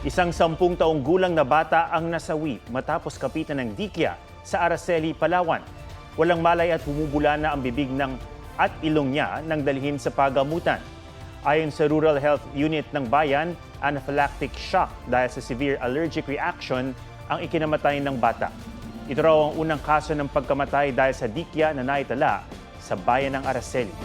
Isang 10 taong gulang na bata ang nasawi matapos kapitan ng dikya sa Araceli, Palawan. Walang malay at humubula na ang bibig at ilong niya nang dalhin sa pagamutan. Ayon sa Rural Health Unit ng bayan, anaphylactic shock dahil sa severe allergic reaction ang ikinamatay ng bata. Ito raw ang unang kaso ng pagkamatay dahil sa dikya na naitala sa bayan ng Araceli.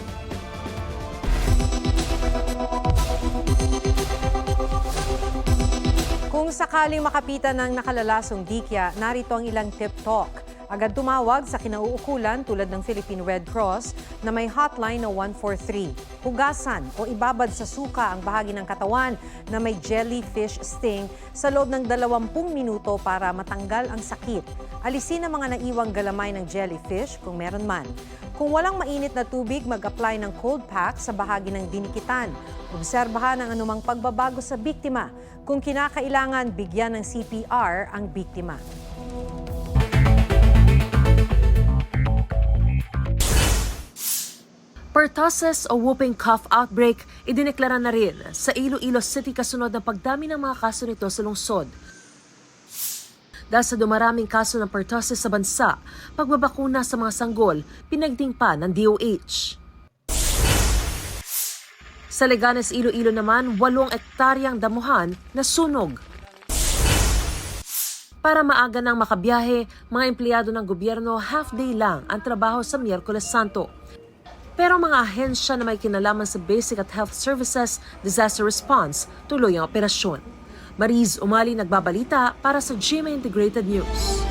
Kung sakaling makapitan ng nakalalasong dikya, narito ang ilang tip talk. Agad tumawag sa kinauukulan tulad ng Philippine Red Cross na may hotline na 143. Hugasan o ibabad sa suka ang bahagi ng katawan na may jellyfish sting sa loob ng 20 minuto para matanggal ang sakit. Alisin ang mga naiwang galamay ng jellyfish kung meron man. Kung walang mainit na tubig, mag-apply ng cold pack sa bahagi ng dinikitan. Obserbahan ang anumang pagbabago sa biktima. Kung kinakailangan, bigyan ng CPR ang biktima. Pertussis o whooping cough outbreak idineklara na rin sa Iloilo City kasunod ng pagdami ng mga kaso nito sa lungsod. Dahil sa dumaraming kaso ng pertussis sa bansa, pagbabakuna sa mga sanggol, pinagding pa ng DOH. Sa Leganes, Iloilo naman, 8 ektaryang damuhan na sunog. Para maaga nang makabiyahe, mga empleyado ng gobyerno half-day lang ang trabaho sa Miyerkules Santo. Pero mga ahensya na may kinalaman sa Basic at Health Services Disaster Response tuloy ang operasyon. Mariz Umali nagbabalita para sa GMA Integrated News.